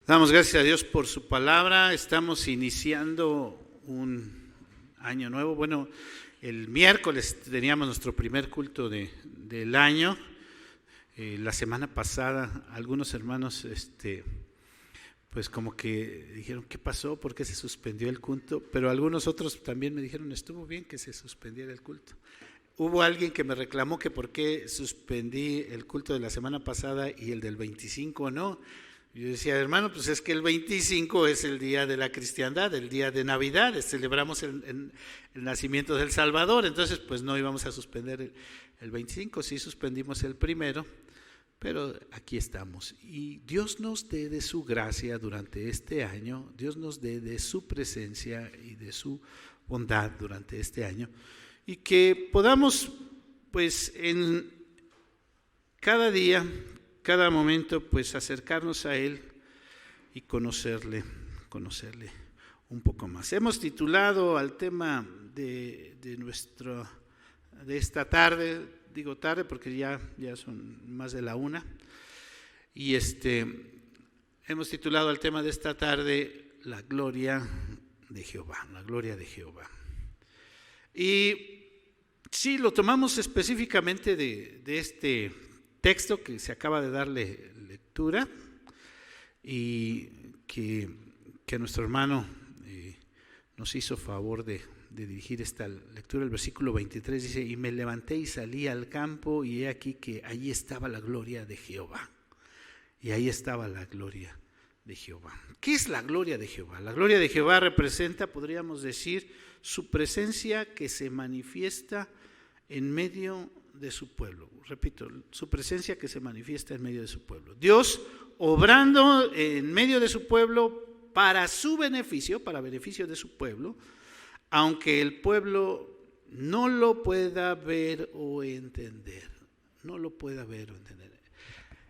Damos gracias a Dios por su palabra. Estamos iniciando un año nuevo. Bueno, el miércoles teníamos nuestro primer culto del año. La semana pasada algunos hermanos pues como que dijeron, ¿qué pasó? ¿Por qué se suspendió el culto? Pero algunos otros también me dijeron, estuvo bien que se suspendiera el culto. Hubo alguien que me reclamó que por qué suspendí el culto de la semana pasada y el del 25 no. Yo decía, hermano, pues es que el 25 es el día de la cristiandad, el día de Navidad, celebramos el nacimiento del Salvador, entonces pues no íbamos a suspender el 25, sí suspendimos el primero, pero aquí estamos. Y Dios nos dé de su gracia durante este año, Dios nos dé de su presencia y de su bondad durante este año, y que podamos pues en cada día, cada momento, pues acercarnos a Él y conocerle un poco más. Hemos titulado al tema de esta tarde, digo tarde porque ya son más de la 1, y hemos titulado al tema de esta tarde la gloria de Jehová, la gloria de Jehová. Y sí, lo tomamos específicamente de este texto que se acaba de darle lectura y que nuestro hermano nos hizo favor de dirigir esta lectura. El versículo 23 dice, y me levanté y salí al campo y he aquí que allí estaba la gloria de Jehová. Y ahí estaba la gloria de Jehová. ¿Qué es la gloria de Jehová? La gloria de Jehová representa, podríamos decir, su presencia que se manifiesta en medio de su pueblo. Repito, su presencia que se manifiesta en medio de su pueblo. Dios obrando en medio de su pueblo para su beneficio, para beneficio de su pueblo, aunque el pueblo no lo pueda ver o entender. No lo pueda ver o entender.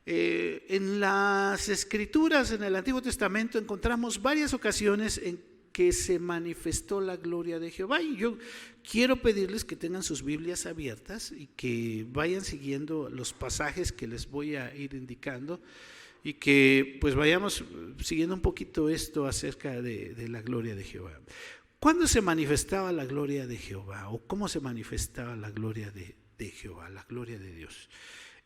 En las Escrituras, en el Antiguo Testamento, encontramos varias ocasiones en que se manifestó la gloria de Jehová, y yo quiero pedirles que tengan sus Biblias abiertas y que vayan siguiendo los pasajes que les voy a ir indicando y que pues vayamos siguiendo un poquito esto acerca de la gloria de Jehová. ¿Cuándo se manifestaba la gloria de Jehová? ¿O cómo se manifestaba la gloria de Jehová, la gloria de Dios?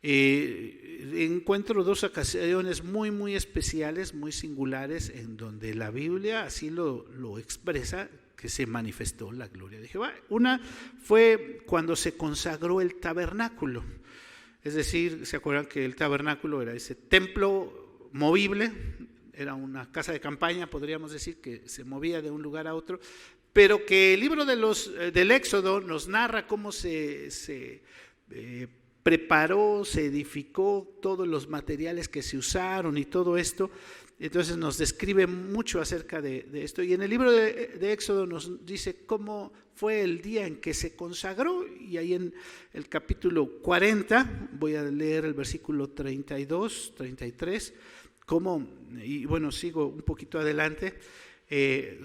Encuentro dos ocasiones muy especiales, muy singulares, en donde la Biblia así lo expresa, que se manifestó la gloria de Jehová. Una fue cuando se consagró el tabernáculo, es decir, ¿se acuerdan que el tabernáculo era ese templo movible? Era una casa de campaña, podríamos decir, que se movía de un lugar a otro, pero que el libro del Éxodo nos narra cómo se preparó, se edificó, todos los materiales que se usaron y todo esto. Entonces nos describe mucho acerca de esto, y en el libro de Éxodo nos dice cómo fue el día en que se consagró, y ahí en el capítulo 40, voy a leer el versículo 32, 33, y bueno, sigo un poquito adelante,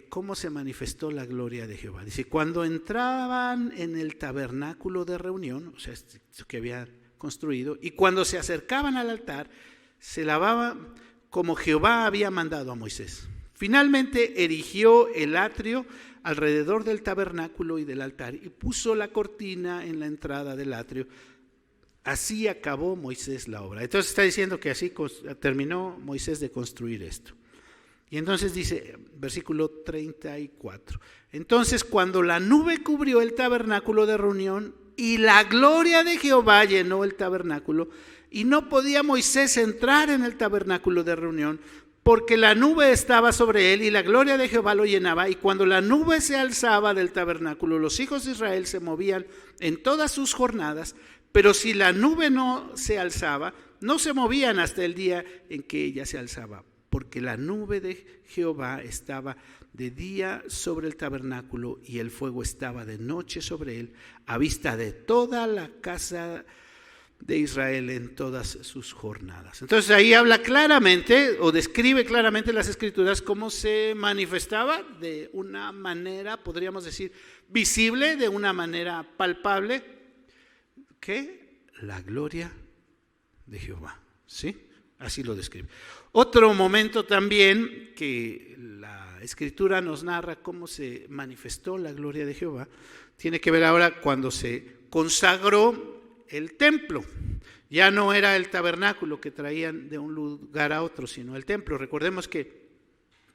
cómo se manifestó la gloria de Jehová. Dice, cuando entraban en el tabernáculo de reunión, o sea, esto que habían construido, y cuando se acercaban al altar, se lavaban como Jehová había mandado a Moisés. Finalmente erigió el atrio alrededor del tabernáculo y del altar, y puso la cortina en la entrada del atrio. Así acabó Moisés la obra. Entonces está diciendo que así terminó Moisés de construir esto. Y entonces dice, versículo 34, entonces cuando la nube cubrió el tabernáculo de reunión y la gloria de Jehová llenó el tabernáculo, y no podía Moisés entrar en el tabernáculo de reunión, porque la nube estaba sobre él y la gloria de Jehová lo llenaba, y cuando la nube se alzaba del tabernáculo, los hijos de Israel se movían en todas sus jornadas, pero si la nube no se alzaba, no se movían hasta el día en que ella se alzaba, porque la nube de Jehová estaba de día sobre el tabernáculo y el fuego estaba de noche sobre él, a vista de toda la casa de Israel en todas sus jornadas. Entonces ahí habla claramente o describe claramente las Escrituras cómo se manifestaba de una manera, podríamos decir, visible, de una manera palpable, que la gloria de Jehová, ¿sí? Así lo describe. Otro momento también que la Escritura nos narra cómo se manifestó la gloria de Jehová, tiene que ver ahora cuando se consagró el templo. Ya no era el tabernáculo que traían de un lugar a otro, sino el templo. Recordemos que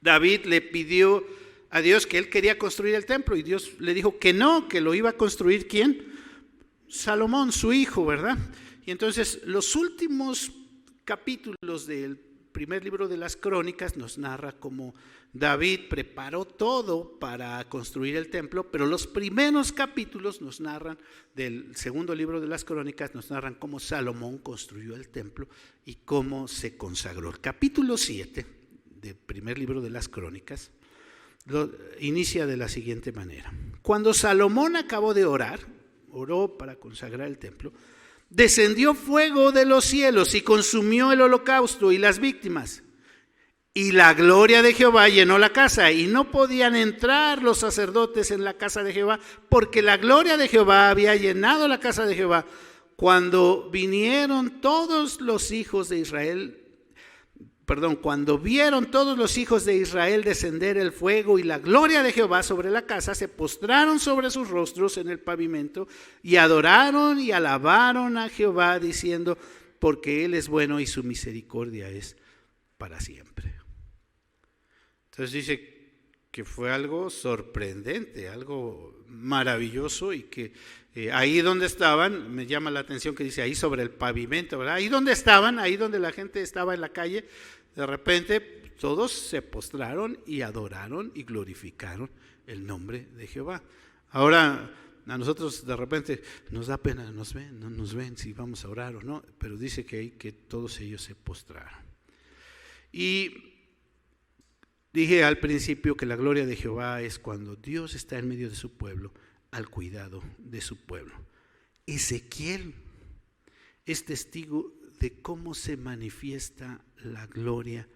David le pidió a Dios que él quería construir el templo y Dios le dijo que no, que lo iba a construir ¿quién? Salomón, su hijo, ¿verdad? Y entonces los últimos capítulos del primer libro de las Crónicas nos narra cómo David preparó todo para construir el templo, pero los primeros capítulos nos narran, del segundo libro de las Crónicas, nos narran cómo Salomón construyó el templo y cómo se consagró. El capítulo 7 del primer libro de las Crónicas inicia de la siguiente manera: cuando Salomón acabó de orar, oró para consagrar el templo, descendió fuego de los cielos y consumió el holocausto y las víctimas. Y la gloria de Jehová llenó la casa, y no podían entrar los sacerdotes en la casa de Jehová, porque la gloria de Jehová había llenado la casa de Jehová. Cuando vinieron todos los hijos de Israel, cuando vieron todos los hijos de Israel descender el fuego y la gloria de Jehová sobre la casa, se postraron sobre sus rostros en el pavimento y adoraron y alabaron a Jehová, diciendo: porque Él es bueno y su misericordia es para siempre. Entonces dice que fue algo sorprendente, algo maravilloso, y que ahí donde estaban, me llama la atención que dice ahí sobre el pavimento, ¿verdad? Ahí donde estaban, ahí donde la gente estaba en la calle, de repente todos se postraron y adoraron y glorificaron el nombre de Jehová. Ahora a nosotros de repente nos da pena, no nos ven si vamos a orar o no, pero dice que ahí que todos ellos se postraron. Y dije al principio que la gloria de Jehová es cuando Dios está en medio de su pueblo, al cuidado de su pueblo. Ezequiel es testigo de cómo se manifiesta la gloria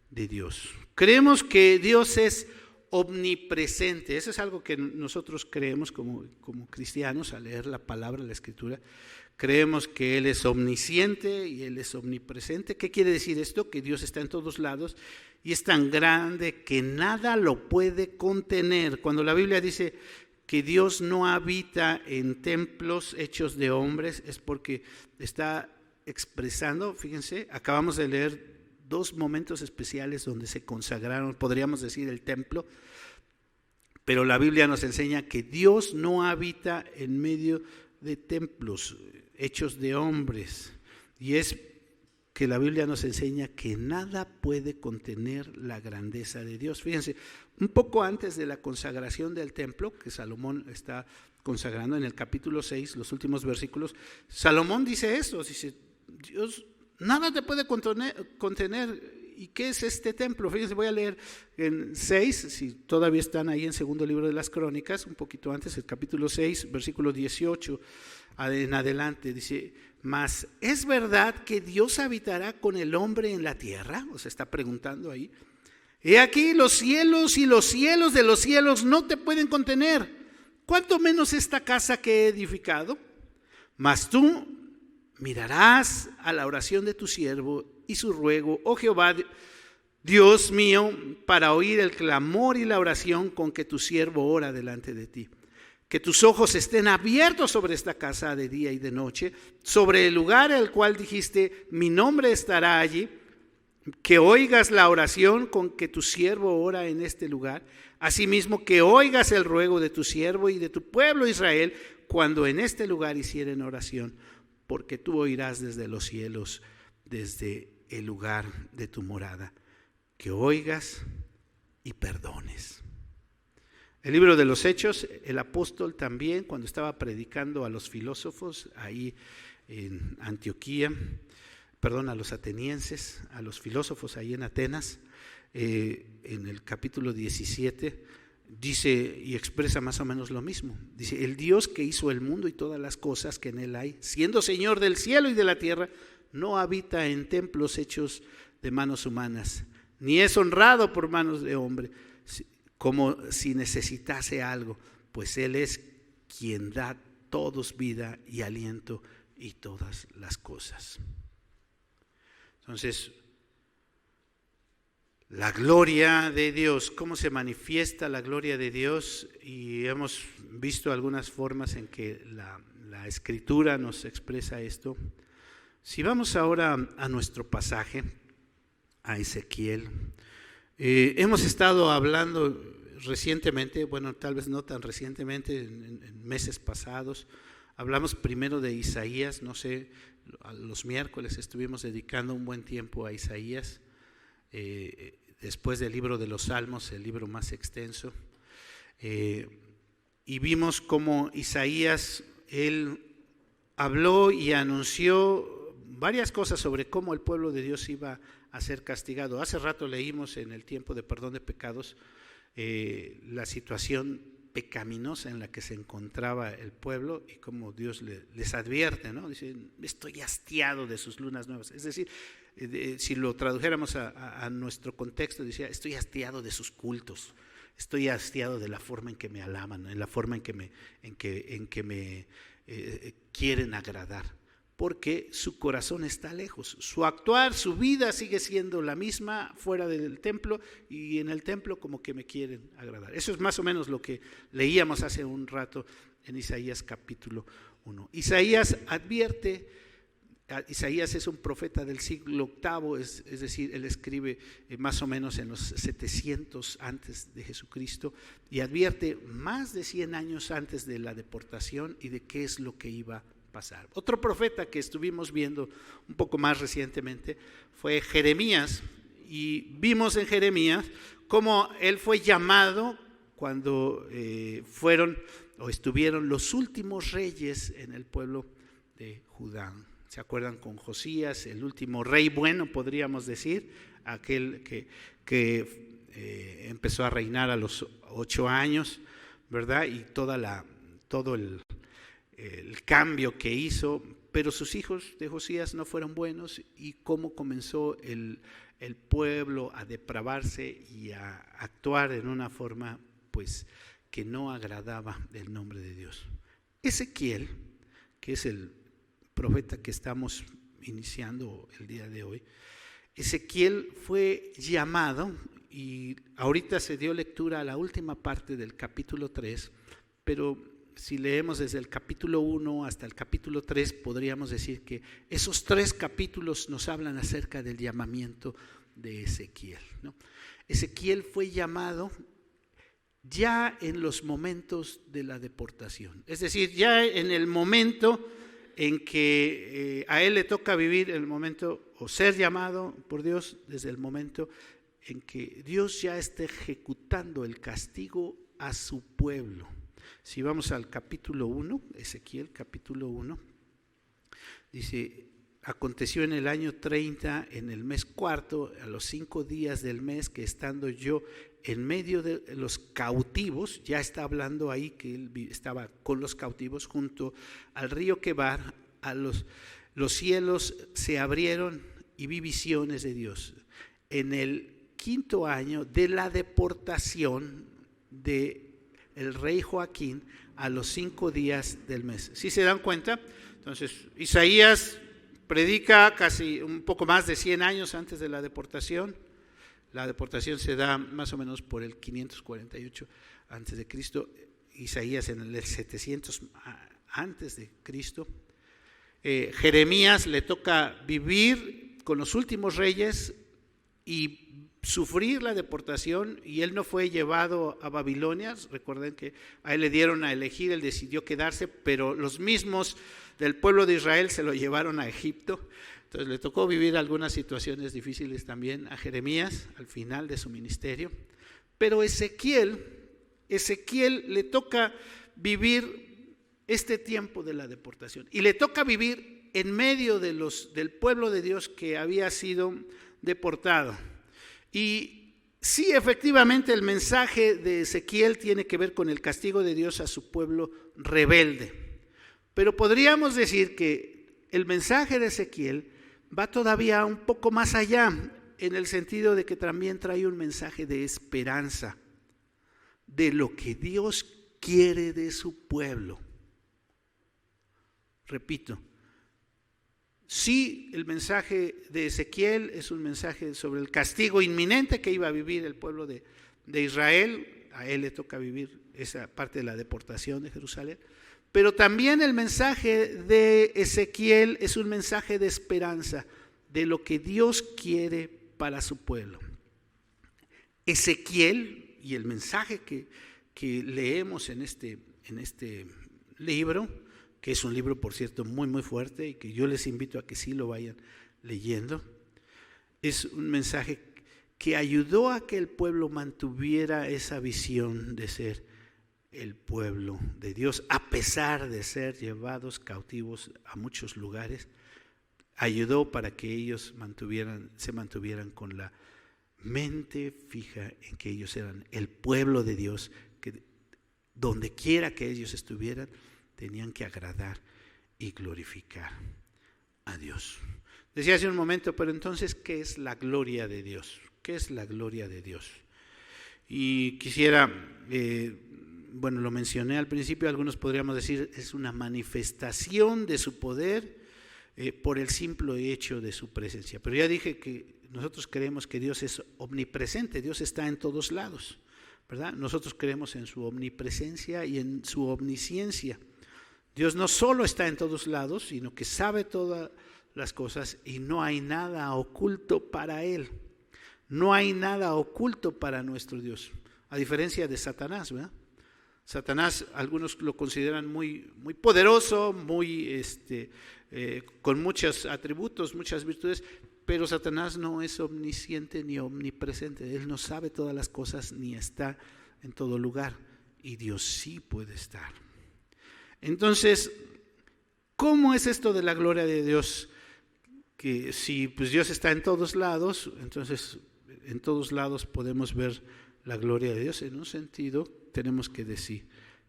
de Dios. Creemos que Dios es omnipresente. Eso es algo que nosotros creemos como cristianos al leer la palabra, la Escritura. Creemos que Él es omnisciente y Él es omnipresente. ¿Qué quiere decir esto? Que Dios está en todos lados y es tan grande que nada lo puede contener. Cuando la Biblia dice que Dios no habita en templos hechos de hombres, es porque está expresando, fíjense, acabamos de leer dos momentos especiales donde se consagraron, podríamos decir, el templo, pero la Biblia nos enseña que Dios no habita en medio de templos hechos de hombres, y es que la Biblia nos enseña que nada puede contener la grandeza de Dios. Fíjense, un poco antes de la consagración del templo, que Salomón está consagrando en el capítulo 6, los últimos versículos, Salomón dice eso, dice: Dios, nada te puede contener. ¿Y qué es este templo? Fíjense, voy a leer en 6, si todavía están ahí en segundo libro de las Crónicas, un poquito antes, el capítulo 6, versículo 18 en adelante, dice: mas ¿es verdad que Dios habitará con el hombre en la tierra? O sea, está preguntando ahí. He aquí los cielos y los cielos de los cielos no te pueden contener, cuánto menos esta casa que he edificado. Mas tú mirarás a la oración de tu siervo y su ruego, oh Jehová, Dios mío, para oír el clamor y la oración con que tu siervo ora delante de ti. Que tus ojos estén abiertos sobre esta casa de día y de noche, sobre el lugar al cual dijiste, mi nombre estará allí. Que oigas la oración con que tu siervo ora en este lugar. Asimismo, que oigas el ruego de tu siervo y de tu pueblo Israel, cuando en este lugar hicieren oración, porque tú oirás desde los cielos, desde el lugar de tu morada, que oigas y perdones. El libro de los Hechos, el apóstol también, cuando estaba predicando a los filósofos ahí en Antioquía, a los atenienses, a los filósofos ahí en Atenas, en el capítulo 17, dice y expresa más o menos lo mismo. Dice: el Dios que hizo el mundo y todas las cosas que en él hay, siendo Señor del cielo y de la tierra, no habita en templos hechos de manos humanas, ni es honrado por manos de hombre, como si necesitase algo, pues Él es quien da a todos vida y aliento y todas las cosas. Entonces, la gloria de Dios, cómo se manifiesta la gloria de Dios, y hemos visto algunas formas en que la Escritura nos expresa esto. Si vamos ahora a nuestro pasaje, a Ezequiel, hemos estado hablando recientemente, bueno, tal vez no tan recientemente, en meses pasados, hablamos primero de Isaías, no sé, los miércoles estuvimos dedicando un buen tiempo a Isaías, después del libro de los Salmos, el libro más extenso, y vimos cómo Isaías, él habló y anunció varias cosas sobre cómo el pueblo de Dios iba a ser castigado. Hace rato leímos en el tiempo de perdón de pecados la situación pecaminosa en la que se encontraba el pueblo y cómo Dios les advierte, ¿no? Dice, estoy hastiado de sus lunas nuevas. Es decir, si lo tradujéramos a nuestro contexto, decía, estoy hastiado de sus cultos, estoy hastiado de la forma en que me alaban, en la forma en que me quieren agradar, porque su corazón está lejos, su actuar, su vida sigue siendo la misma fuera del templo, y en el templo como que me quieren agradar. Eso es más o menos lo que leíamos hace un rato en Isaías capítulo 1. Isaías advierte, Isaías es un profeta del siglo VIII, es decir, él escribe más o menos en los 700 antes de Jesucristo, y advierte más de 100 años antes de la deportación y de qué es lo que iba a pasar. Otro profeta que estuvimos viendo un poco más recientemente fue Jeremías, y vimos en Jeremías cómo él fue llamado cuando estuvieron los últimos reyes en el pueblo de Judá. ¿Se acuerdan? Con Josías, el último rey bueno, podríamos decir, aquel que empezó a reinar a los 8 años, ¿verdad? Y todo el cambio que hizo, pero sus hijos de Josías no fueron buenos, y cómo comenzó el pueblo a depravarse y a actuar en una forma pues que no agradaba el nombre de Dios. Ezequiel, que es el profeta que estamos iniciando el día de hoy, Ezequiel fue llamado, y ahorita se dio lectura a la última parte del capítulo 3, pero si leemos desde el capítulo 1 hasta el capítulo 3, podríamos decir que esos 3 capítulos nos hablan acerca del llamamiento de Ezequiel, ¿no? Ezequiel fue llamado ya en los momentos de la deportación, es decir, ya en el momento en que a él le toca vivir el momento, o ser llamado por Dios desde el momento en que Dios ya está ejecutando el castigo a su pueblo. Si vamos al capítulo 1, Ezequiel capítulo 1, dice, aconteció en el año 30, en el mes cuarto, a los 5 días del mes, que estando yo en medio de los cautivos, ya está hablando ahí que él estaba con los cautivos junto al río Quebar, los cielos se abrieron y vi visiones de Dios. En el 5.º año de la deportación de el rey Joaquín, a los 5 días del mes. ¿Sí se dan cuenta? Entonces, Isaías predica casi un poco más de 100 años antes de la deportación. La deportación se da más o menos por el 548 antes de Cristo, Isaías en el 700 antes de Cristo. Jeremías le toca vivir con los últimos reyes y sufrir la deportación, y él no fue llevado a Babilonia. Recuerden que a él le dieron a elegir, él decidió quedarse, pero los mismos del pueblo de Israel se lo llevaron a Egipto. Entonces le tocó vivir algunas situaciones difíciles también a Jeremías al final de su ministerio. Pero Ezequiel le toca vivir este tiempo de la deportación, y le toca vivir en medio del pueblo de Dios que había sido deportado. Y sí, efectivamente, el mensaje de Ezequiel tiene que ver con el castigo de Dios a su pueblo rebelde, pero podríamos decir que el mensaje de Ezequiel va todavía un poco más allá, en el sentido de que también trae un mensaje de esperanza, de lo que Dios quiere de su pueblo. Repito, Sí, el mensaje de Ezequiel es un mensaje sobre el castigo inminente que iba a vivir el pueblo de Israel. A él le toca vivir esa parte de la deportación de Jerusalén. Pero también el mensaje de Ezequiel es un mensaje de esperanza, de lo que Dios quiere para su pueblo. Ezequiel, y el mensaje que leemos en este libro, que es un libro, por cierto, muy, muy fuerte, y que yo les invito a que sí lo vayan leyendo, es un mensaje que ayudó a que el pueblo mantuviera esa visión de ser el pueblo de Dios, a pesar de ser llevados cautivos a muchos lugares. Ayudó para que ellos se mantuvieran con la mente fija en que ellos eran el pueblo de Dios, que donde quiera que ellos estuvieran, tenían que agradar y glorificar a Dios. Decía hace un momento, pero entonces, ¿qué es la gloria de Dios? ¿Qué es la gloria de Dios? Y quisiera, lo mencioné al principio, algunos podríamos decir, es una manifestación de su poder por el simple hecho de su presencia. Pero ya dije que nosotros creemos que Dios es omnipresente, Dios está en todos lados, ¿verdad? Nosotros creemos en su omnipresencia y en su omnisciencia. Dios no solo está en todos lados, sino que sabe todas las cosas y no hay nada oculto para Él. No hay nada oculto para nuestro Dios, a diferencia de Satanás, ¿verdad? Satanás, algunos lo consideran muy, muy poderoso, muy con muchos atributos, muchas virtudes, pero Satanás no es omnisciente ni omnipresente. Él no sabe todas las cosas ni está en todo lugar, y Dios sí puede estar. Entonces, ¿cómo es esto de la gloria de Dios? Que si pues Dios está en todos lados, entonces en todos lados podemos ver la gloria de Dios. En un sentido tenemos que decir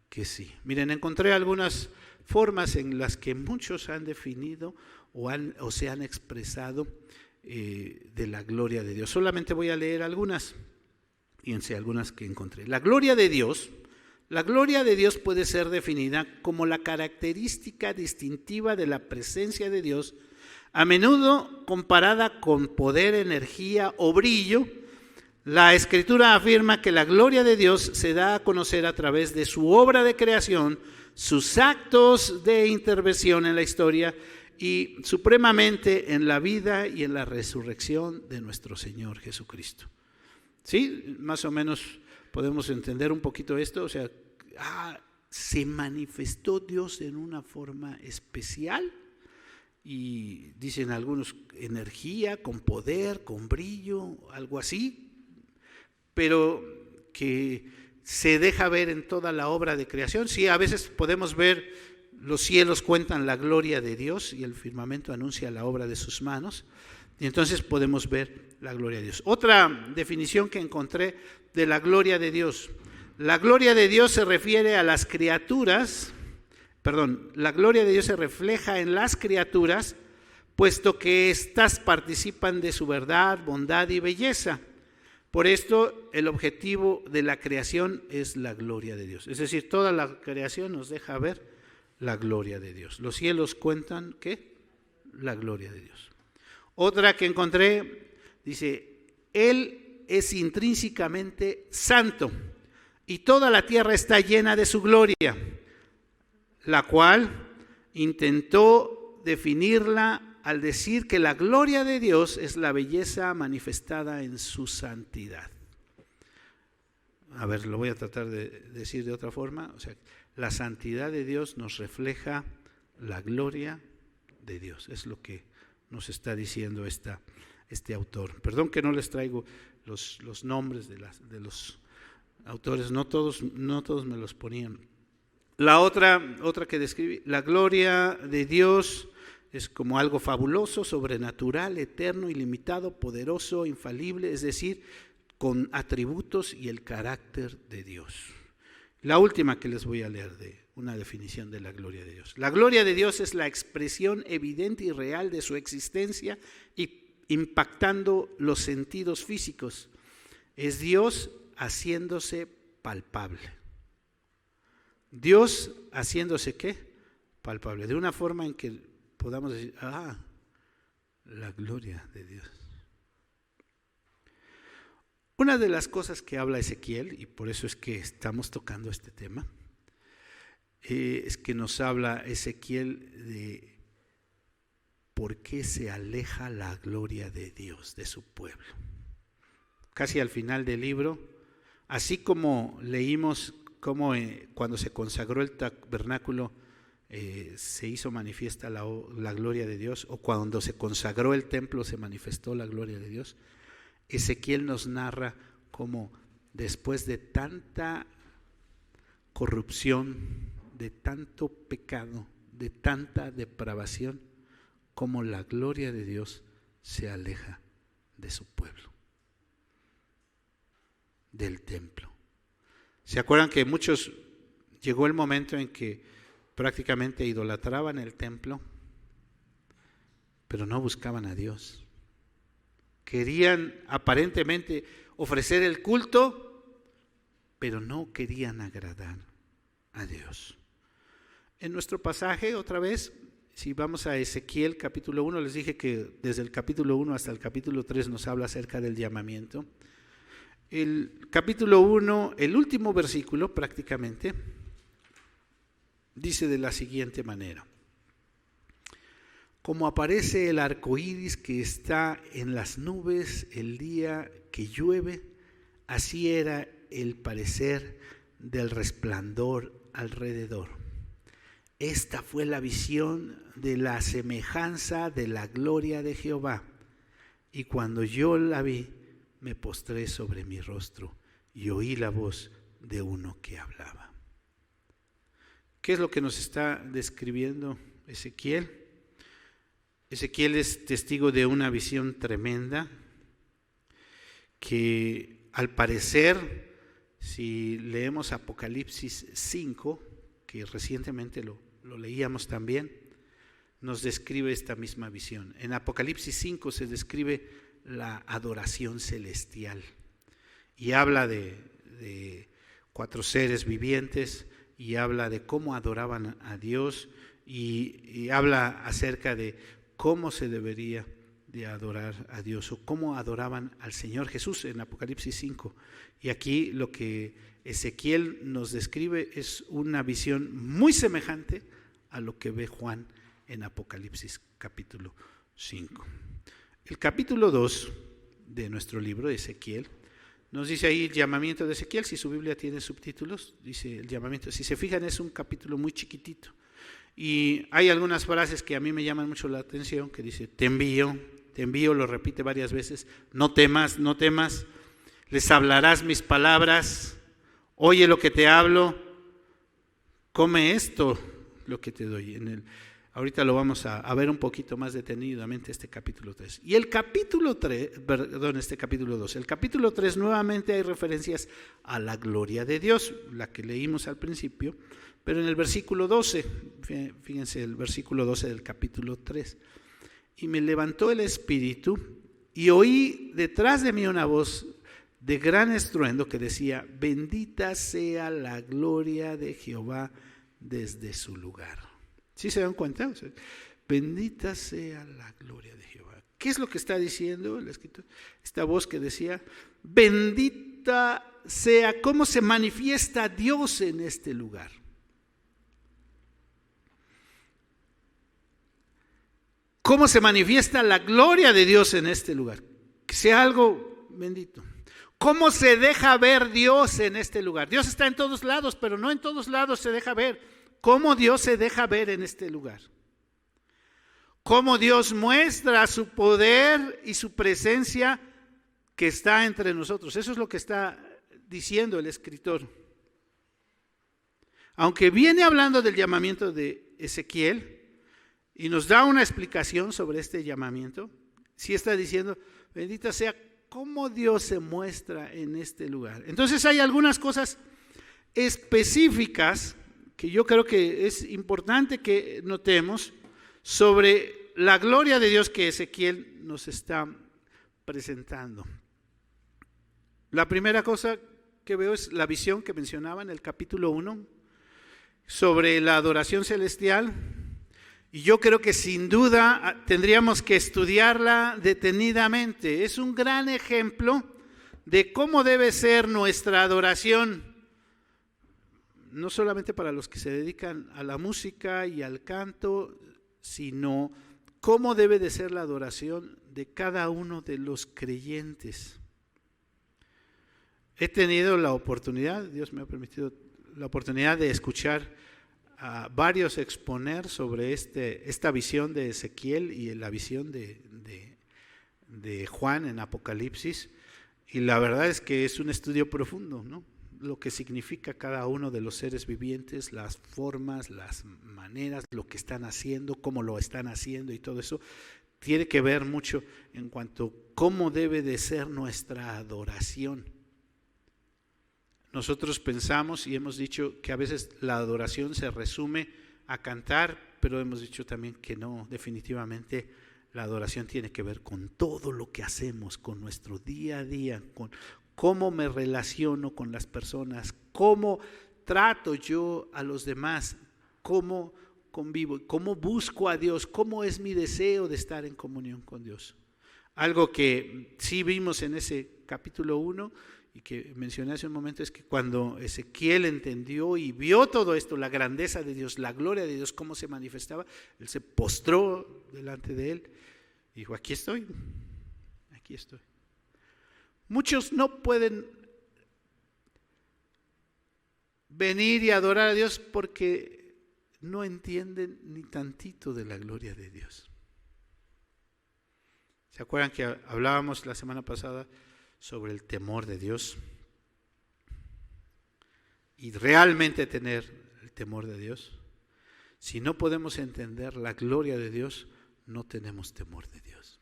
que sí. Miren, encontré algunas formas en las que muchos han definido o se han expresado de la gloria de Dios. Solamente voy a leer algunas, fíjense, algunas que encontré. La gloria de Dios puede ser definida como la característica distintiva de la presencia de Dios, a menudo comparada con poder, energía o brillo. La Escritura afirma que la gloria de Dios se da a conocer a través de su obra de creación, sus actos de intervención en la historia y supremamente en la vida y en la resurrección de nuestro Señor Jesucristo. ¿Sí? Más o menos podemos entender un poquito esto, o sea, se manifestó Dios en una forma especial, y dicen algunos energía, con poder, con brillo, algo así, pero que se deja ver en toda la obra de creación. Sí, a veces podemos ver, los cielos cuentan la gloria de Dios y el firmamento anuncia la obra de sus manos, y entonces podemos ver la gloria de Dios. Otra definición que encontré de la gloria de Dios: la gloria de Dios se refiere a las criaturas, la gloria de Dios se refleja en las criaturas, puesto que éstas participan de su verdad, bondad y belleza. Por esto, el objetivo de la creación es la gloria de Dios. Es decir, toda la creación nos deja ver la gloria de Dios. Los cielos cuentan, ¿qué? La gloria de Dios. Otra que encontré dice: Él es intrínsecamente santo y toda la tierra está llena de su gloria, la cual intentó definirla al decir que la gloria de Dios es la belleza manifestada en su santidad. A ver, lo voy a tratar de decir de otra forma. O sea, la santidad de Dios nos refleja la gloria de Dios. Es lo que nos está diciendo este autor. Perdón que no les traigo los nombres de los autores, no todos me los ponían. La otra que describe, la gloria de Dios es como algo fabuloso, sobrenatural, eterno, ilimitado, poderoso, infalible, es decir, con atributos y el carácter de Dios. La última que les voy a leer de una definición de la gloria de Dios. La gloria de Dios es la expresión evidente y real de su existencia y impactando los sentidos físicos. Es Dios haciéndose palpable. Dios haciéndose ¿qué? Palpable. De una forma en que podamos decir, la gloria de Dios. Una de las cosas que habla Ezequiel, y por eso es que estamos tocando este tema, es que nos habla Ezequiel de por qué se aleja la gloria de Dios de su pueblo. Casi al final del libro, así como leímos cómo cuando se consagró el tabernáculo se hizo manifiesta la gloria de Dios, o cuando se consagró el templo se manifestó la gloria de Dios, Ezequiel nos narra cómo después de tanta corrupción, de tanto pecado, de tanta depravación, cómo la gloria de Dios se aleja de su pueblo, del templo. ¿Se acuerdan que muchos, llegó el momento en que prácticamente idolatraban el templo, pero no buscaban a Dios? Querían aparentemente ofrecer el culto, pero no querían agradar a Dios. En nuestro pasaje, otra vez, si vamos a Ezequiel capítulo 1, les dije que desde el capítulo 1 hasta el capítulo 3 nos habla acerca del llamamiento. El capítulo 1, el último versículo prácticamente, dice de la siguiente manera: como aparece el arco iris que está en las nubes el día que llueve, así era el parecer del resplandor alrededor. Esta fue la visión de la semejanza de la gloria de Jehová. Y cuando yo la vi, me postré sobre mi rostro y oí la voz de uno que hablaba. ¿Qué es lo que nos está describiendo Ezequiel? Ezequiel es testigo de una visión tremenda que, al parecer, si leemos Apocalipsis 5, que recientemente lo leíamos también, nos describe esta misma visión. En Apocalipsis 5 se describe la adoración celestial y habla de 4 seres vivientes y habla de cómo adoraban a Dios y habla acerca de cómo se debería de adorar a Dios o cómo adoraban al Señor Jesús en Apocalipsis 5. Y aquí lo que Ezequiel nos describe es una visión muy semejante a lo que ve Juan en Apocalipsis capítulo 5. El capítulo 2 de nuestro libro de Ezequiel nos dice ahí el llamamiento de Ezequiel. Si su Biblia tiene subtítulos, dice el llamamiento. Si se fijan, es un capítulo muy chiquitito. Y hay algunas frases que a mí me llaman mucho la atención, que dice: te envío, lo repite varias veces, no temas, no temas, les hablarás mis palabras, oye lo que te hablo, come esto, lo que te doy. Ahorita lo vamos a ver un poquito más detenidamente este capítulo 3. Y el capítulo 2, el capítulo 3 nuevamente hay referencias a la gloria de Dios, la que leímos al principio, pero en el versículo 12, fíjense el versículo 12 del capítulo 3. Y me levantó el espíritu y oí detrás de mí una voz de gran estruendo que decía: bendita sea la gloria de Jehová desde su lugar. ¿Sí se dan cuenta? O sea, bendita sea la gloria de Jehová. ¿Qué es lo que está diciendo el escritor? Esta voz que decía: bendita sea, cómo se manifiesta Dios en este lugar. ¿Cómo se manifiesta la gloria de Dios en este lugar? Que sea algo bendito. ¿Cómo se deja ver Dios en este lugar? Dios está en todos lados, pero no en todos lados se deja ver. ¿Cómo Dios se deja ver en este lugar? ¿Cómo Dios muestra su poder y su presencia que está entre nosotros? Eso es lo que está diciendo el escritor. Aunque viene hablando del llamamiento de Ezequiel y nos da una explicación sobre este llamamiento, sí está diciendo: bendita sea cómo Dios se muestra en este lugar. Entonces hay algunas cosas específicas que yo creo que es importante que notemos sobre la gloria de Dios que Ezequiel nos está presentando. La primera cosa que veo es la visión que mencionaba en el capítulo 1 sobre la adoración celestial. Y yo creo que sin duda tendríamos que estudiarla detenidamente. Es un gran ejemplo de cómo debe ser nuestra adoración, no solamente para los que se dedican a la música y al canto, sino cómo debe de ser la adoración de cada uno de los creyentes. He tenido la oportunidad, Dios me ha permitido la oportunidad de escuchar a varios exponer sobre esta visión de Ezequiel y la visión de Juan en Apocalipsis, y la verdad es que es un estudio profundo, ¿no? Lo que significa cada uno de los seres vivientes, las formas, las maneras, lo que están haciendo, cómo lo están haciendo, y todo eso tiene que ver mucho en cuanto a cómo debe de ser nuestra adoración. Nosotros pensamos y hemos dicho que a veces la adoración se resume a cantar, pero hemos dicho también que no, definitivamente la adoración tiene que ver con todo lo que hacemos, con nuestro día a día, con cómo me relaciono con las personas, cómo trato yo a los demás, cómo convivo, cómo busco a Dios, cómo es mi deseo de estar en comunión con Dios. Algo que sí vimos en ese capítulo 1 y que mencioné hace un momento es que cuando Ezequiel entendió y vio todo esto, la grandeza de Dios, la gloria de Dios, cómo se manifestaba, él se postró delante de él y dijo: aquí estoy, aquí estoy. Muchos no pueden venir y adorar a Dios porque no entienden ni tantito de la gloria de Dios. ¿Se acuerdan que hablábamos la semana pasada sobre el temor de Dios? Y realmente tener el temor de Dios. Si no podemos entender la gloria de Dios, no tenemos temor de Dios.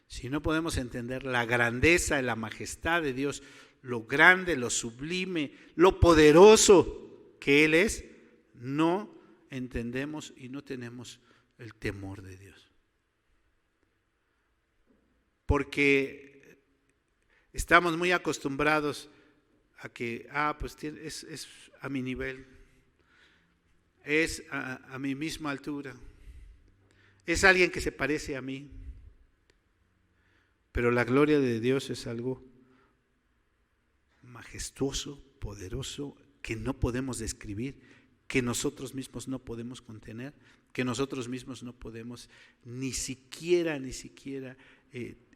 Si no podemos entender la grandeza y la majestad de Dios, lo grande, lo sublime, lo poderoso que Él es, no entendemos y no tenemos el temor de Dios. Porque estamos muy acostumbrados a que, pues es a mi nivel, es a mi misma altura, es alguien que se parece a mí. Pero la gloria de Dios es algo majestuoso, poderoso, que no podemos describir, que nosotros mismos no podemos contener, que nosotros mismos no podemos ni siquiera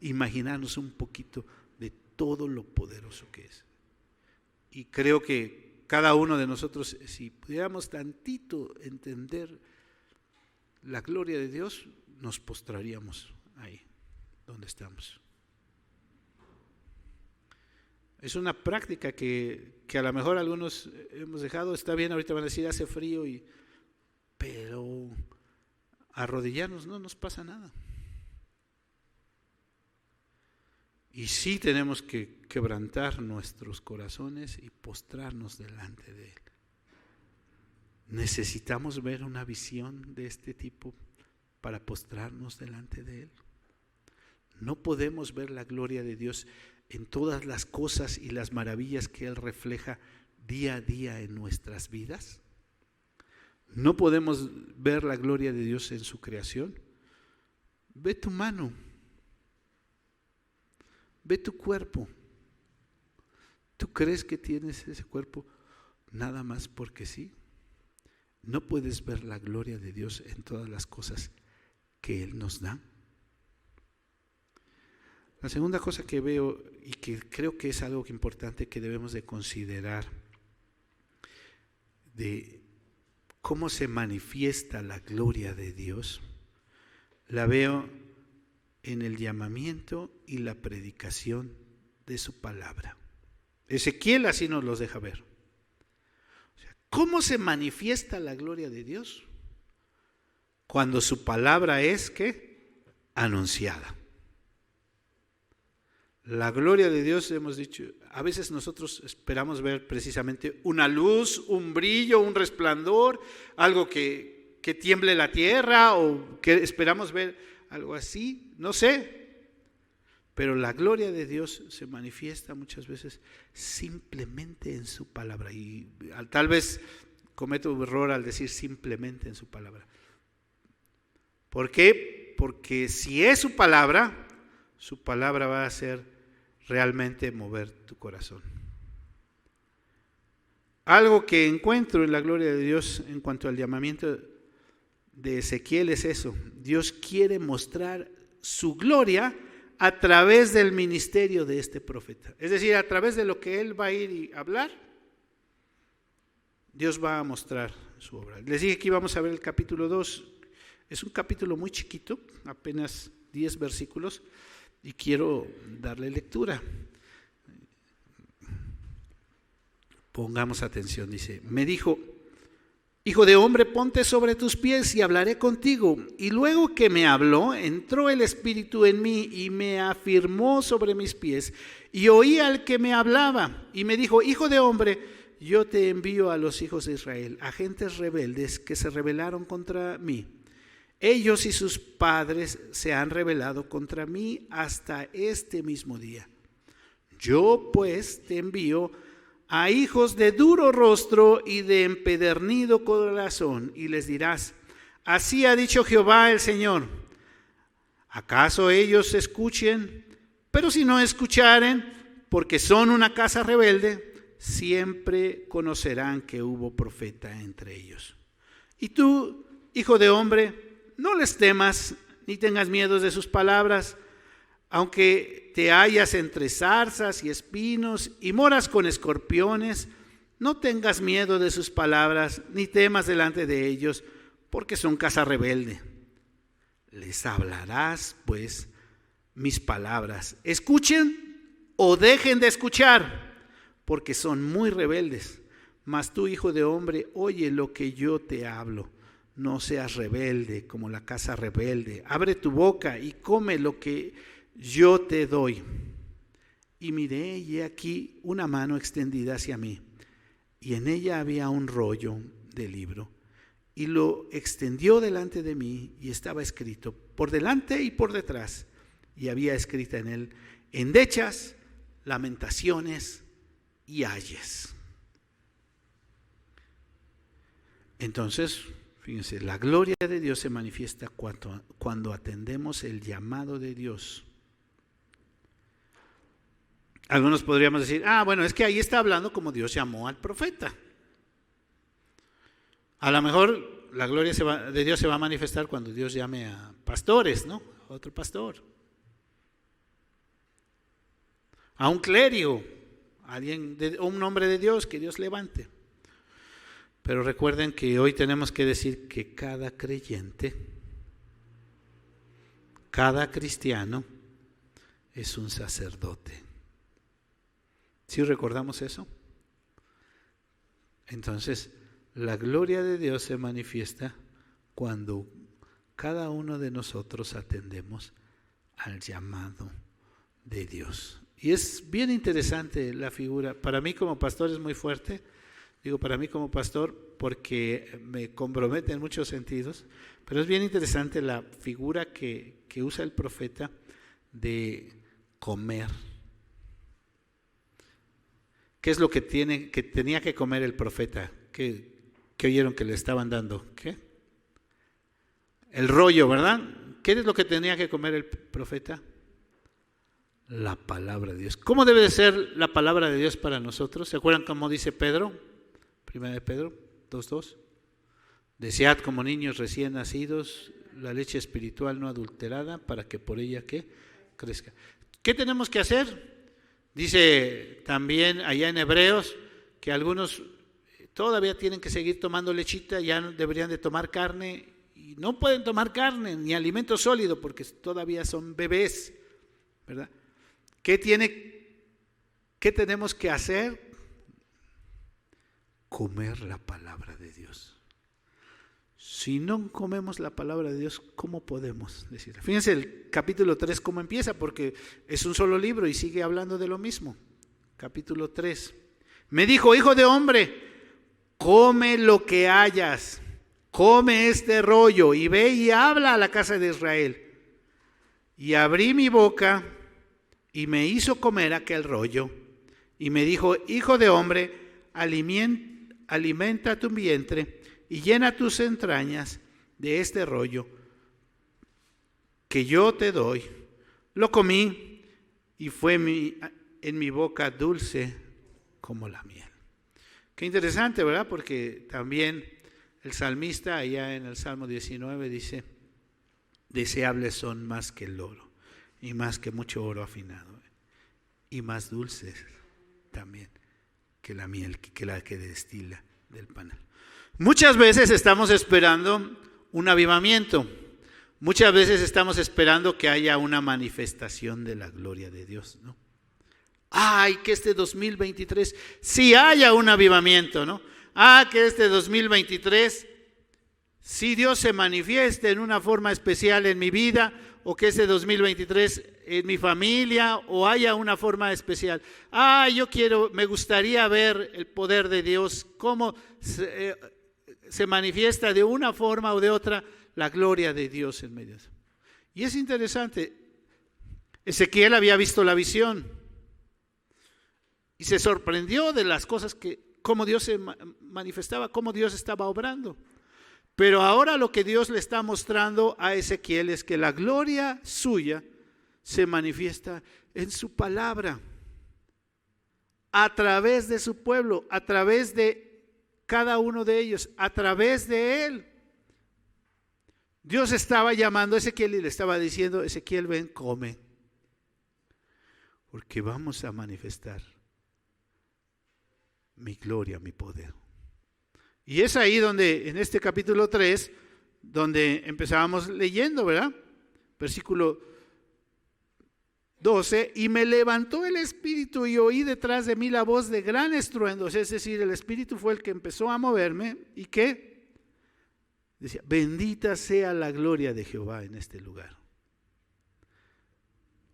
imaginarnos un poquito de todo lo poderoso que es. Y creo que cada uno de nosotros, si pudiéramos tantito entender la gloria de Dios, nos postraríamos ahí donde estamos. Es una práctica que a lo mejor algunos hemos dejado. Está bien, ahorita van a decir hace frío, pero arrodillarnos no nos pasa nada. Y sí tenemos que quebrantar nuestros corazones y postrarnos delante de Él. Necesitamos ver una visión de este tipo para postrarnos delante de Él. No podemos ver la gloria de Dios en todas las cosas y las maravillas que Él refleja día a día en nuestras vidas. No podemos ver la gloria de Dios en su creación. Ve tu mano, ve tu cuerpo. ¿Tú crees que tienes ese cuerpo nada más porque sí? No puedes ver la gloria de Dios en todas las cosas que Él nos da. La segunda cosa que veo y que creo que es algo importante que debemos de considerar de cómo se manifiesta la gloria de Dios, la veo en el llamamiento y la predicación de su palabra. Ezequiel así nos los deja ver. O sea, ¿cómo se manifiesta la gloria de Dios? Cuando su palabra es ¿qué? Anunciada. La gloria de Dios, hemos dicho, a veces nosotros esperamos ver precisamente una luz, un brillo, un resplandor, algo que tiemble la tierra, o que esperamos ver algo así, no sé. Pero la gloria de Dios se manifiesta muchas veces simplemente en su palabra. Y tal vez cometo un error al decir simplemente en su palabra. ¿Por qué? Porque si es su palabra va a hacer realmente mover tu corazón. Algo que encuentro en la gloria de Dios en cuanto al llamamiento de Ezequiel es eso. Dios quiere mostrar su gloria a través del ministerio de este profeta. Es decir, a través de lo que él va a ir y hablar, Dios va a mostrar su obra. Les dije que íbamos a ver el capítulo 2. Es un capítulo muy chiquito, apenas 10 versículos, y quiero darle lectura. Pongamos atención, dice, me dijo, hijo de hombre, ponte sobre tus pies y hablaré contigo. Y luego que me habló, entró el Espíritu en mí y me afirmó sobre mis pies. Y oí al que me hablaba y me dijo, hijo de hombre, yo te envío a los hijos de Israel, a gentes rebeldes que se rebelaron contra mí. Ellos y sus padres se han rebelado contra mí hasta este mismo día. Yo pues te envío a hijos de duro rostro y de empedernido corazón, y les dirás, así ha dicho Jehová el Señor, ¿acaso ellos escuchen? Pero si no escucharen, porque son una casa rebelde, siempre conocerán que hubo profeta entre ellos. Y tú, hijo de hombre, no les temas, ni tengas miedo de sus palabras, aunque te hallas entre zarzas y espinos y moras con escorpiones, no tengas miedo de sus palabras, ni temas delante de ellos, porque son casa rebelde. Les hablarás, pues, mis palabras. Escuchen o dejen de escuchar, porque son muy rebeldes. Mas tú, hijo de hombre, oye lo que yo te hablo. No seas rebelde como la casa rebelde. Abre tu boca y come lo que yo te doy. Y miré, y he aquí una mano extendida hacia mí, y en ella había un rollo de libro, y lo extendió delante de mí, y estaba escrito por delante y por detrás, y había escrita en él endechas, lamentaciones y ayes. Entonces, fíjense, la gloria de Dios se manifiesta cuando atendemos el llamado de Dios. Algunos podríamos decir, bueno, es que ahí está hablando como Dios llamó al profeta. A lo mejor la gloria de Dios se va a manifestar cuando Dios llame a pastores, ¿no? A otro pastor. A un clérigo, un hombre de Dios que Dios levante. Pero recuerden que hoy tenemos que decir que cada creyente, cada cristiano es un sacerdote. ¿Sí recordamos eso? Entonces, la gloria de Dios se manifiesta cuando cada uno de nosotros atendemos al llamado de Dios. Y es bien interesante la figura. Para mí como pastor es muy fuerte. Digo para mí como pastor porque me compromete en muchos sentidos. Pero es bien interesante la figura que usa el profeta de comer. ¿Qué es lo que tenía que comer el profeta? ¿Qué oyeron que le estaban dando? ¿Qué? El rollo, ¿verdad? ¿Qué es lo que tenía que comer el profeta? La palabra de Dios. ¿Cómo debe de ser la palabra de Dios para nosotros? ¿Se acuerdan cómo dice Pedro? Primera de Pedro 2:2. Desead como niños recién nacidos la leche espiritual no adulterada para que por ella ¿qué? Crezca. ¿Qué tenemos que hacer? Dice también allá en Hebreos que algunos todavía tienen que seguir tomando lechita, ya no deberían de tomar carne y no pueden tomar carne ni alimento sólido porque todavía son bebés, ¿verdad? ¿Qué tenemos que hacer? Comer la palabra de Dios. Si no comemos la palabra de Dios, ¿cómo podemos decirla? Fíjense el capítulo 3 cómo empieza, porque es un solo libro y sigue hablando de lo mismo. Capítulo 3. Me dijo, hijo de hombre, come lo que hayas, come este rollo y ve y habla a la casa de Israel. Y abrí mi boca y me hizo comer aquel rollo. Y me dijo, hijo de hombre, alimenta tu vientre y llena tus entrañas de este rollo, que yo te doy, lo comí y fue en mi boca dulce como la miel. Qué interesante, ¿verdad? Porque también el salmista allá en el Salmo 19 dice, deseables son más que el oro y más que mucho oro afinado y más dulces también que la miel, que la que destila del panal. Muchas veces estamos esperando un avivamiento. Muchas veces estamos esperando que haya una manifestación de la gloria de Dios, ¿no? Ay, que este 2023 sí haya un avivamiento, ¿no? Que este 2023 sí Dios se manifieste en una forma especial en mi vida, o que este 2023 en mi familia, o haya una forma especial. Me gustaría ver el poder de Dios, cómo se manifiesta de una forma o de otra la gloria de Dios en medio de eso. Y es interesante, Ezequiel había visto la visión y se sorprendió de las cosas cómo Dios se manifestaba, cómo Dios estaba obrando. Pero ahora lo que Dios le está mostrando a Ezequiel es que la gloria suya se manifiesta en su palabra, a través de su pueblo, a través de cada uno de ellos, a través de él. Dios estaba llamando a Ezequiel y le estaba diciendo, Ezequiel, ven, come, porque vamos a manifestar mi gloria, mi poder. Y es ahí donde, en este capítulo 3, donde empezábamos leyendo, ¿verdad? Versículo 12, y me levantó el Espíritu y oí detrás de mí la voz de gran estruendo, es decir, el Espíritu fue el que empezó a moverme, ¿y qué? Decía, bendita sea la gloria de Jehová en este lugar.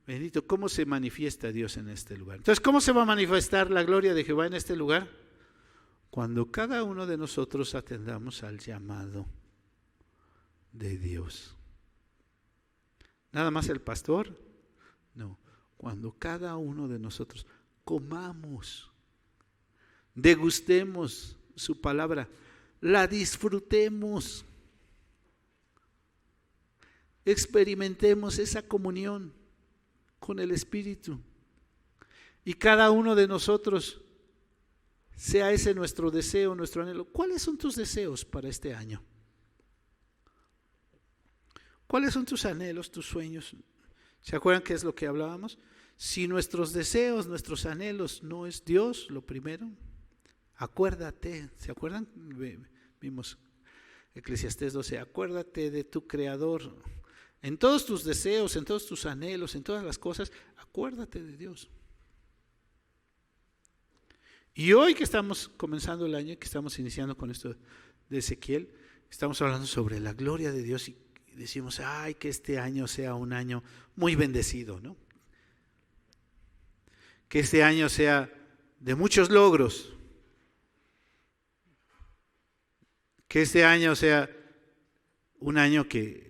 Bendito, ¿cómo se manifiesta Dios en este lugar? Entonces, ¿cómo se va a manifestar la gloria de Jehová en este lugar? Cuando cada uno de nosotros atendamos al llamado de Dios. ¿Nada más el pastor? No, cuando cada uno de nosotros comamos, degustemos su palabra, la disfrutemos, experimentemos esa comunión con el Espíritu, y cada uno de nosotros sea ese nuestro deseo, nuestro anhelo. ¿Cuáles son tus deseos para este año? ¿Cuáles son tus anhelos, tus sueños? ¿Se acuerdan qué es lo que hablábamos? Si nuestros deseos, nuestros anhelos no es Dios lo primero, acuérdate, ¿se acuerdan? Vimos Eclesiastés 12, acuérdate de tu Creador. En todos tus deseos, en todos tus anhelos, en todas las cosas, acuérdate de Dios. Y hoy que estamos comenzando el año, que estamos iniciando con esto de Ezequiel, estamos hablando sobre la gloria de Dios y decimos, que este año sea un año muy bendecido, ¿no? Que este año sea de muchos logros. Que este año sea un año que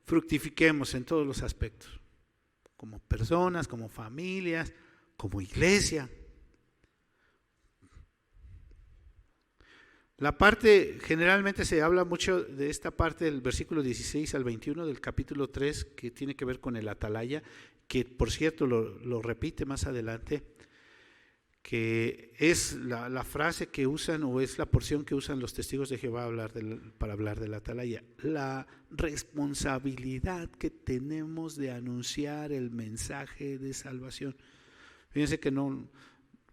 fructifiquemos en todos los aspectos, como personas, como familias, como iglesia. La parte, generalmente se habla mucho de esta parte del versículo 16 al 21 del capítulo 3, que tiene que ver con el atalaya, que por cierto lo repite más adelante, que es la frase que usan, o es la porción que usan los testigos de Jehová para hablar de la atalaya, la responsabilidad que tenemos de anunciar el mensaje de salvación. Fíjense que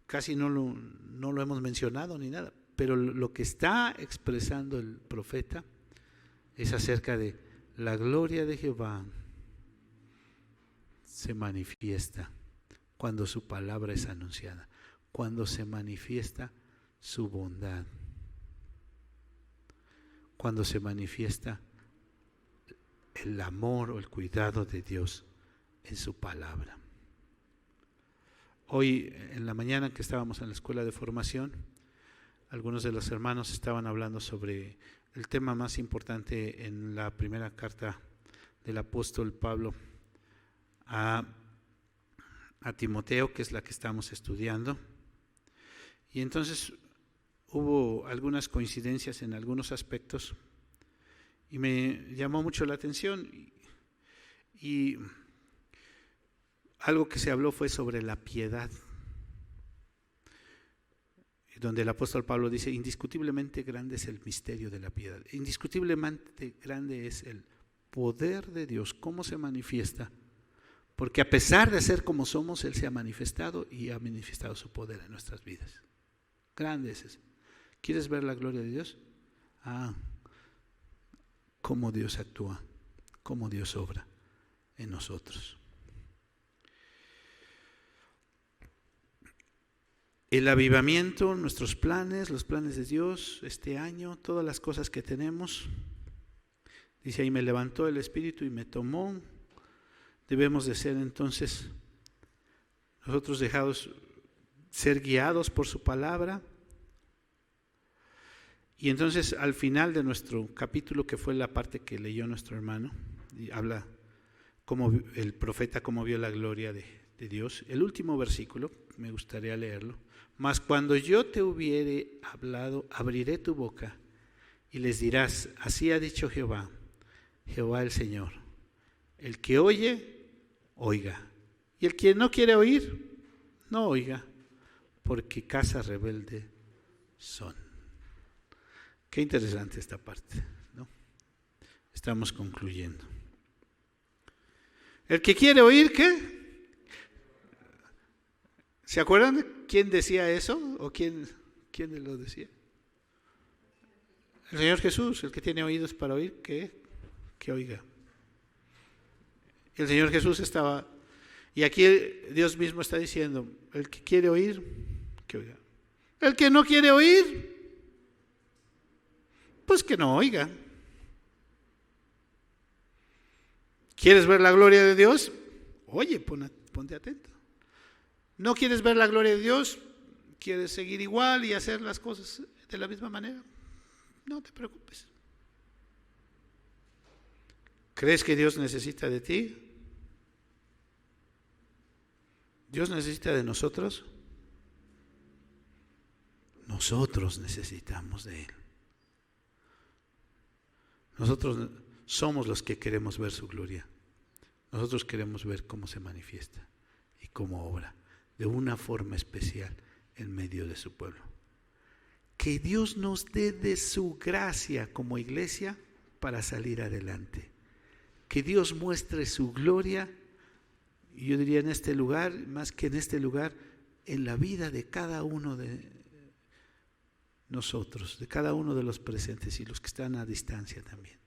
casi no lo hemos mencionado ni nada, pero lo que está expresando el profeta es acerca de la gloria de Jehová se manifiesta cuando su palabra es anunciada, cuando se manifiesta su bondad, cuando se manifiesta el amor o el cuidado de Dios en su palabra. Hoy en la mañana que estábamos en la escuela de formación, algunos de los hermanos estaban hablando sobre el tema más importante en la primera carta del apóstol Pablo a Timoteo, que es la que estamos estudiando. Y entonces hubo algunas coincidencias en algunos aspectos y me llamó mucho la atención. Y algo que se habló fue sobre la piedad, donde el apóstol Pablo dice, indiscutiblemente grande es el misterio de la piedad. Indiscutiblemente grande es el poder de Dios, cómo se manifiesta, porque a pesar de ser como somos, Él se ha manifestado y ha manifestado su poder en nuestras vidas. Grande es eso. ¿Quieres ver la gloria de Dios? Cómo Dios actúa, cómo Dios obra en nosotros. El avivamiento, nuestros planes, los planes de Dios este año, todas las cosas que tenemos. Dice ahí, me levantó el Espíritu y me tomó. Debemos de ser entonces nosotros dejados ser guiados por su palabra. Y entonces al final de nuestro capítulo, que fue la parte que leyó nuestro hermano, y habla como el profeta cómo vio la gloria de Dios. El último versículo, me gustaría leerlo. Mas cuando yo te hubiere hablado, abriré tu boca y les dirás, así ha dicho Jehová, Jehová el Señor. El que oye, oiga. Y el que no quiere oír, no oiga, porque casa rebelde son. Qué interesante esta parte, ¿no? Estamos concluyendo. El que quiere oír, ¿qué? ¿Se acuerdan de quién decía eso? ¿O quién lo decía? El Señor Jesús, el que tiene oídos para oír, que oiga. El Señor Jesús estaba, y aquí Dios mismo está diciendo, el que quiere oír, que oiga. El que no quiere oír, pues que no oiga. ¿Quieres ver la gloria de Dios? Oye, ponte atento. ¿No quieres ver la gloria de Dios? ¿Quieres seguir igual y hacer las cosas de la misma manera? No te preocupes. ¿Crees que Dios necesita de ti? ¿Dios necesita de nosotros? Nosotros necesitamos de Él. Nosotros somos los que queremos ver su gloria. Nosotros queremos ver cómo se manifiesta y cómo obra de una forma especial en medio de su pueblo. Que Dios nos dé de su gracia como iglesia para salir adelante. Que Dios muestre su gloria, y yo diría en este lugar, más que en este lugar, en la vida de cada uno de nosotros, de cada uno de los presentes y los que están a distancia también.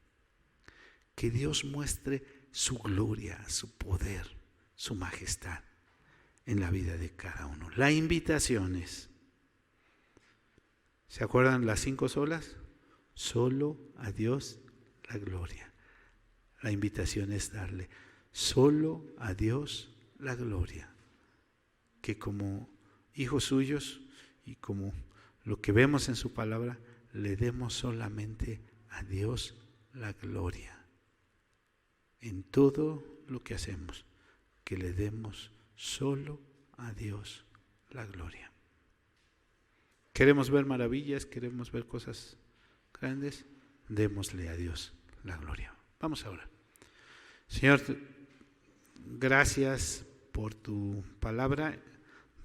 Que Dios muestre su gloria, su poder, su majestad en la vida de cada uno. La invitación es, ¿se acuerdan las 5 solas? Solo a Dios la gloria. La invitación es darle solo a Dios la gloria. Que como hijos suyos y como lo que vemos en su palabra, le demos solamente a Dios la gloria. En todo lo que hacemos, que le demos solo a Dios la gloria. Queremos ver maravillas, queremos ver cosas grandes, démosle a Dios la gloria. Vamos a orar. Señor, gracias por tu palabra.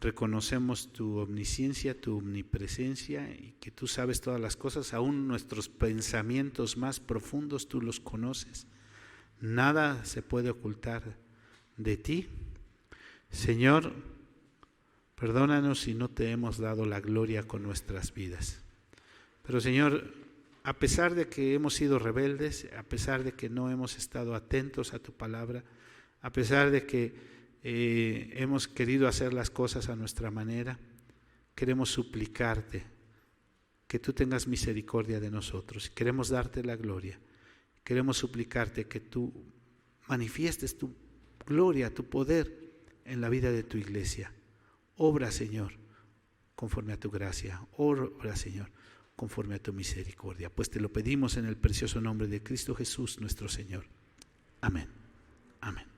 Reconocemos tu omnisciencia, tu omnipresencia y que tú sabes todas las cosas, aún nuestros pensamientos más profundos tú los conoces. Nada se puede ocultar de ti. Señor, perdónanos si no te hemos dado la gloria con nuestras vidas. Pero Señor, a pesar de que hemos sido rebeldes, a pesar de que no hemos estado atentos a tu palabra, a pesar de que hemos querido hacer las cosas a nuestra manera, queremos suplicarte que tú tengas misericordia de nosotros. Queremos darte la gloria. Queremos suplicarte que tú manifiestes tu gloria, tu poder en la vida de tu iglesia. Obra, Señor, conforme a tu gracia. Obra, Señor, conforme a tu misericordia. Pues te lo pedimos en el precioso nombre de Cristo Jesús, nuestro Señor. Amén. Amén.